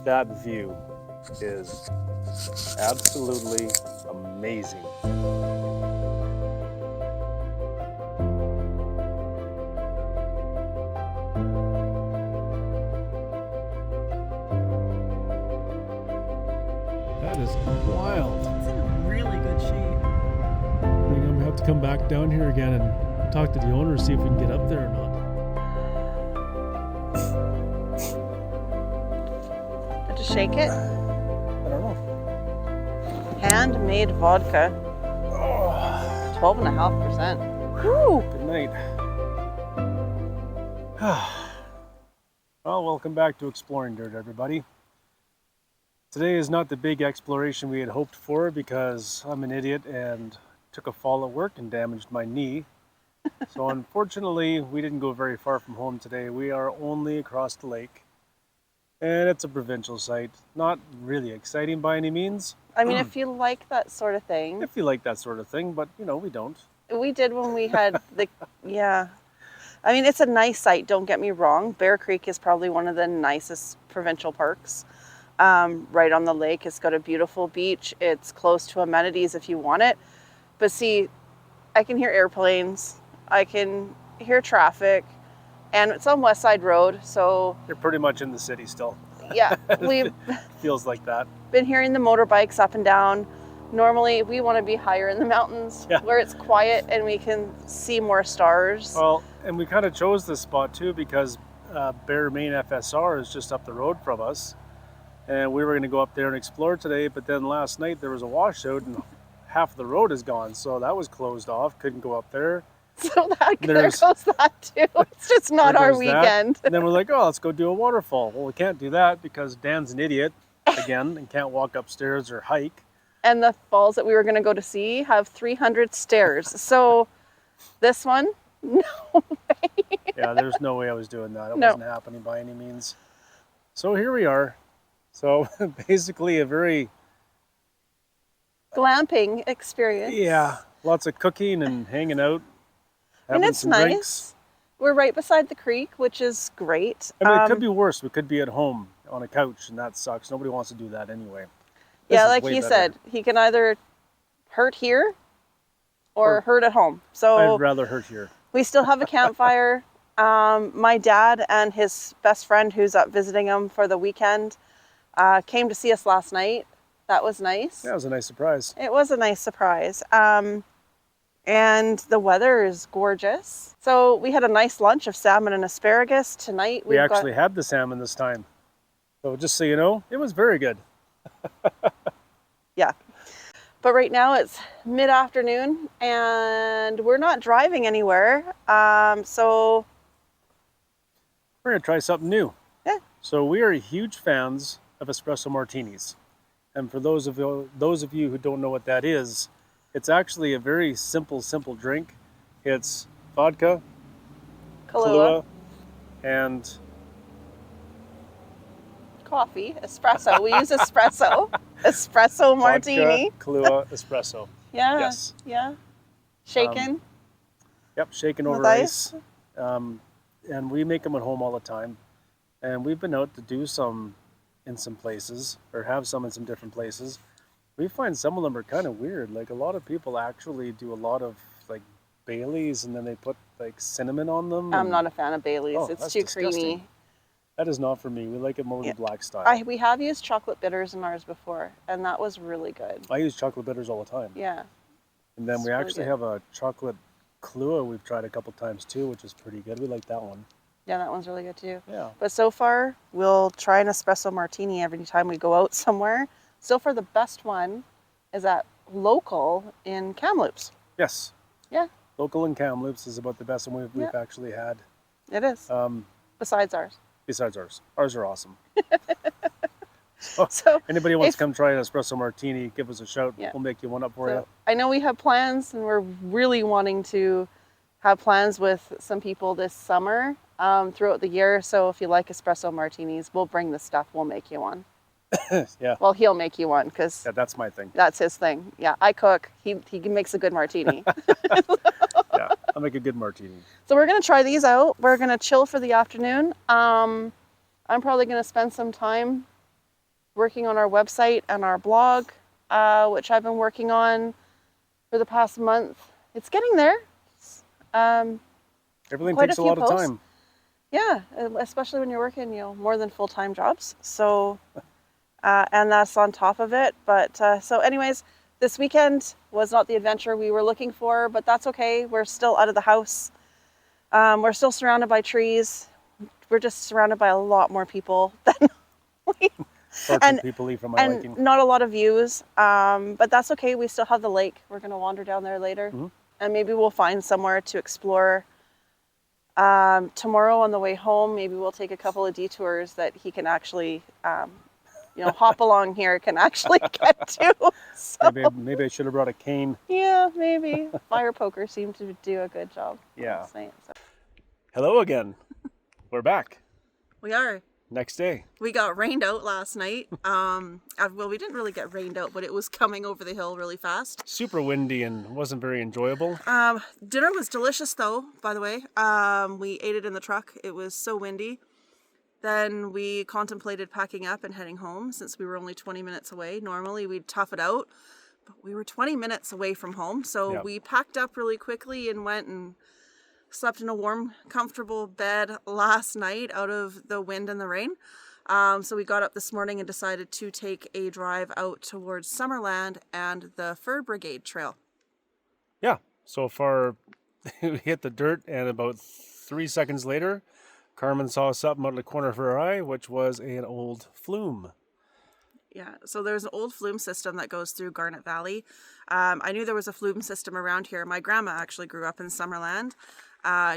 That view is absolutely amazing. That is wild. It's in really good shape. I think I'm gonna have to come back down here again and talk to the owner, see if we can get up there or not. Did you shake it? I don't know. Handmade vodka. 12.5%. Woo! Good night. Well, welcome back to Exploring Dirt, everybody. Today is not the big exploration we had hoped for because I'm an idiot and took a fall at work and damaged my knee. So unfortunately, we didn't go very far from home today. We are only across the lake. And it's a provincial site. Not really exciting by any means. I mean, if you like that sort of thing. If you like that sort of thing, but you know, we don't. We did when we had the, yeah. I mean, it's a nice site, don't get me wrong. Bear Creek is probably one of the nicest provincial parks. Right on the lake. It's got a beautiful beach. It's close to amenities if you want it. But see, I can hear airplanes. I can hear traffic. And it's on West Side Road, so... You're pretty much in the city still. Yeah, we've Feels like that. been hearing the motorbikes up and down. Normally, we want to be higher in the mountains where it's quiet and we can see more stars. Well, and we kind of chose this spot too because Bear Main FSR is just up the road from us. And we were going to go up there and explore today, but then last night there was a washout and half the road is gone. So that was closed off, couldn't go up there. So there goes that too. It's just not our weekend. And then we're like, oh, let's go do a waterfall. Well, we can't do that because Dan's an idiot again and can't walk upstairs or hike. And the falls that we were going to go to see have 300 stairs. So this one, no way. Yeah, there's no way I was doing that. It No. wasn't happening by any means. So here we are. So basically a very... glamping experience. Yeah, lots of cooking and hanging out. And it's some nice. drinks. We're right beside the creek, which is great. I mean, it could be worse. We could be at home on a couch, and that sucks. Nobody wants to do that anyway. This Yeah, is like way he better. said, he can either hurt here or hurt at home. So I'd rather hurt here. we still have a campfire. My dad and his best friend, who's up visiting him for the weekend, came to see us last night. That was nice. Yeah, it was a nice surprise. It was a nice surprise. And the weather is gorgeous. So we had a nice lunch of salmon and asparagus. Tonight We actually had the salmon this time. So just so you know, it was very good. Yeah. But right now it's mid-afternoon and we're not driving anywhere. So We're going to try something new. Yeah. So we are huge fans of espresso martinis. And for those of you who don't know what that is, it's actually a very simple drink. It's vodka, Kahlua, and coffee, espresso. We use espresso. Espresso martini. Vodka, Kahlua, espresso. Yeah. Yes. Yeah. Shaken. Yep, shaken With over ice. And we make them at home all the time. And we've been out to do some in some places, or have some in some different places. We find some of them are kind of weird. Like a lot of people actually do a lot of like Baileys and then they put like cinnamon on them. I'm not a fan of Bailey's. Oh, it's that's too disgusting. creamy. That is not for me. We like it more the black style. We have used chocolate bitters in ours before, and that was really good. I use chocolate bitters all the time. Yeah. And then It's we really actually good. have a chocolate Kahlua we've tried a couple times too, which is pretty good. We like that one. Yeah, that one's really good too. Yeah. But so far, we'll try an espresso martini every time we go out somewhere. So far, the best one is at Local in Kamloops. Yes. Yeah. Local in Kamloops is about the best one we've actually had. It is. Besides ours. Besides ours. Ours are awesome. So anybody wants to come try an espresso martini, give us a shout. Yeah. We'll make you one up for you. I know we have plans, and we're really wanting to have plans with some people this summer throughout the year. So if you like espresso martinis, we'll bring the stuff. We'll make you one. Yeah. Well, he'll make you one because That's my thing. that's his thing. Yeah, I cook. He makes a good martini. Yeah, I'll make a good martini. So we're gonna try these out. We're gonna chill for the afternoon. I'm probably gonna spend some time working on our website and our blog, which I've been working on for the past month. It's getting there. Everything Quite takes a a few lot of posts. time. Yeah, especially when you're working, more than full-time jobs. So, and that's on top of it. But so anyways, this weekend was not the adventure we were looking for, but that's okay. We're still out of the house. We're still surrounded by trees. We're just surrounded by a lot more people than we, Far too people for my liking. not a lot of views. But that's okay. We still have the lake. We're going to wander down there later. Mm-hmm. And maybe we'll find somewhere to explore. Tomorrow on the way home, maybe we'll take a couple of detours that he can actually, hop along here can actually get to. So, Maybe I should have brought a cane. yeah, maybe. Fire poker seemed to do a good job. Yeah. last night, so. Hello again. We're back. We are. Next day. We got rained out last night. Well, we didn't really get rained out, but it was coming over the hill really fast. Super windy and wasn't very enjoyable. Dinner was delicious though, by the way. We ate it in the truck. It was so windy. Then we contemplated packing up and heading home since we were only 20 minutes away. Normally we'd tough it out, but we were 20 minutes away from home. So Yeah. we packed up really quickly and went and slept in a warm, comfortable bed last night out of the wind and the rain. So we got up this morning and decided to take a drive out towards Summerland and the Fur Brigade Trail. Yeah. So far, we hit the dirt, and about 3 seconds later, Carmen saw something out of the corner of her eye, which was an old flume. Yeah, so there's an old flume system that goes through Garnet Valley. I knew there was a flume system around here. My grandma actually grew up in Summerland.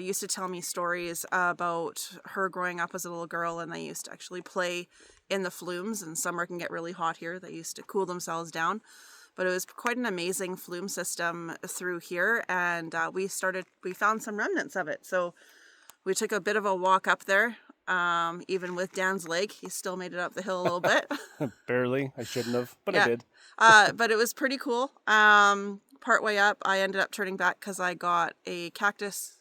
Used to tell me stories about her growing up as a little girl, and they used to actually play in the flumes, and summer can get really hot here. They used to cool themselves down. But it was quite an amazing flume system through here, and we found some remnants of it. So we took a bit of a walk up there. Even with Dan's leg, he still made it up the hill a little bit. Barely. I shouldn't have, but Yeah. I did. But it was pretty cool. Part way up, I ended up turning back because I got a cactus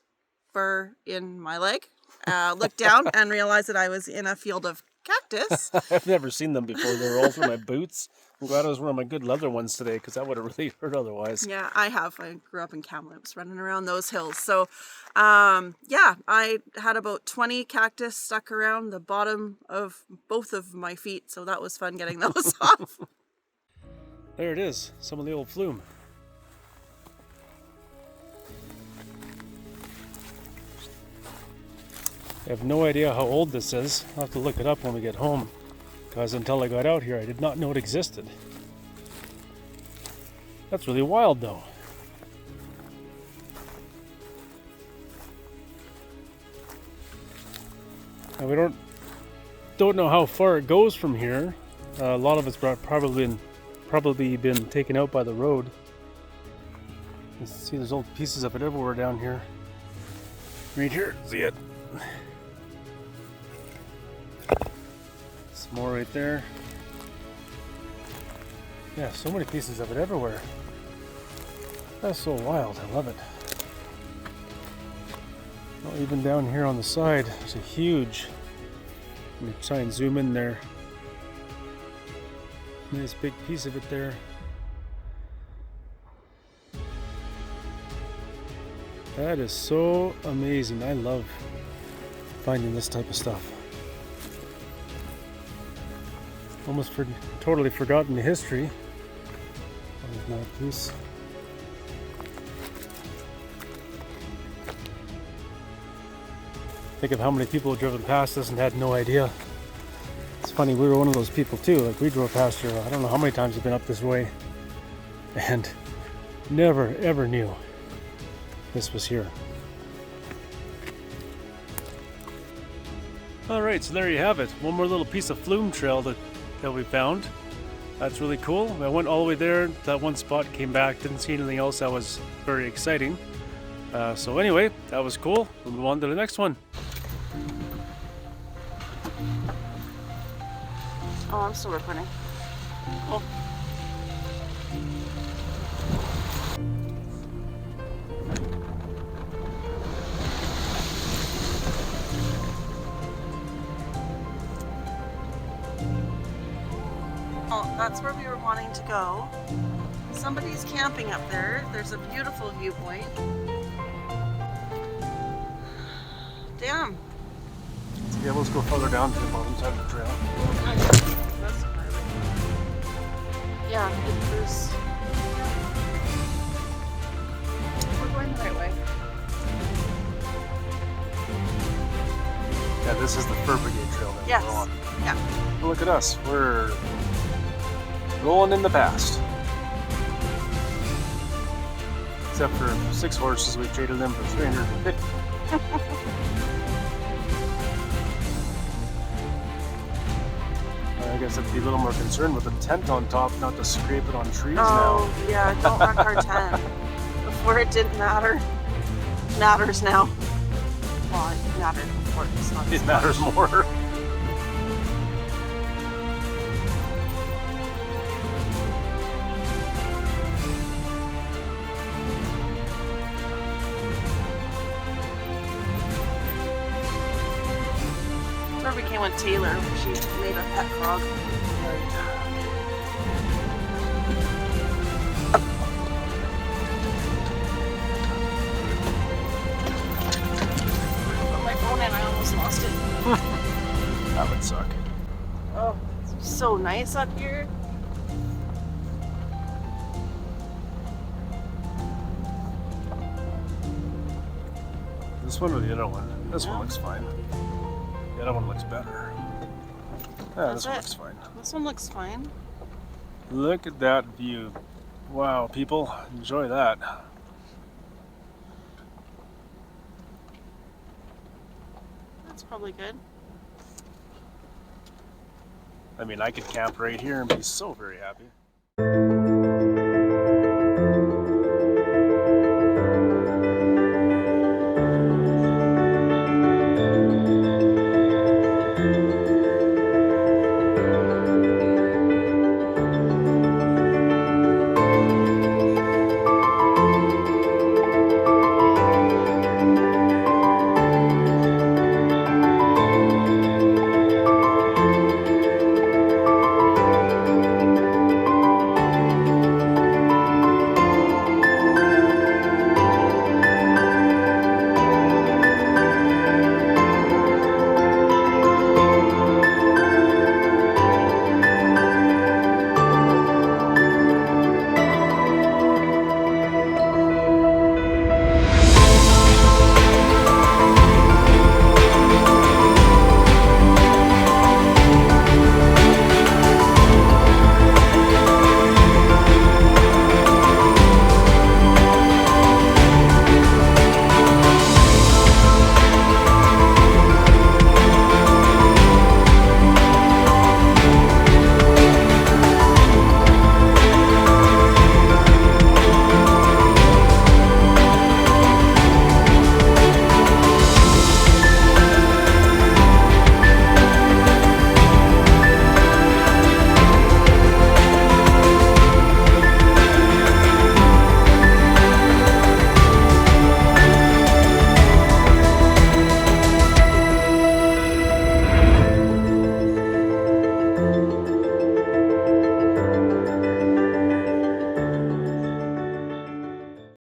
fur in my leg. Looked down and realized that I was in a field of cactus. I've never seen them before. They were all through my boots. I'm glad I was wearing my good leather ones today, because that would have really hurt otherwise. Yeah, I have. I grew up in Kamloops, running around those hills. So, I had about 20 cactus stuck around the bottom of both of my feet. So that was fun getting those off. There it is. Some of the old flume. I have no idea how old this is. I'll have to look it up when we get home, because until I got out here, I did not know it existed. That's really wild, though. Now, we don't know how far it goes from here. A lot of it's probably been taken out by the road. You can see there's old pieces of it everywhere down here. Right here, see it? Some more right there. Yeah, so many pieces of it everywhere. That's so wild, I love it. Well, even down here on the side, there's a huge, let me try and zoom in there. Nice big piece of it there. That is so amazing. I love finding this type of stuff. Almost totally forgotten the history. There's another piece. Think of how many people have driven past this and had no idea. It's funny, we were one of those people too. Like, we drove past here, I don't know how many times we've been up this way, and never ever knew this was here. Alright, so there you have it. One more little piece of flume trail that we found. That's really cool. I went all the way there. That one spot, came back, didn't see anything else that was very exciting. So anyway, that was cool. We'll move on to the next one. Oh, I'm still recording. Oh. that's where we were wanting to go. Somebody's camping up there. There's a beautiful viewpoint. Damn. Yeah, let's go further down to the bottom side of the trail. That's gnarly. Yeah, there's. We're going the right way. Yeah, this is the Fur Brigade Trail that Yes. we're on. Yeah. But look at us. We're rolling in the past. Except for 6 horses, we traded them for 350. I guess I'd be a little more concerned with the tent on top, not to scrape it on trees Oh, yeah, don't wreck our tent. Before it didn't matter. Matters now. Well, it mattered before, it's not now. as It matters much. more. That's where we came with Taylor. She made a pet frog. Put my phone in, I almost lost it. That would suck. Oh, it's so nice up here. This one or the other one? This Yeah. one looks fine. The other one looks better. Yeah, this one That's looks fine. This one looks fine. Look at that view. Wow, people, enjoy that. That's probably good. I mean, I could camp right here and be so very happy.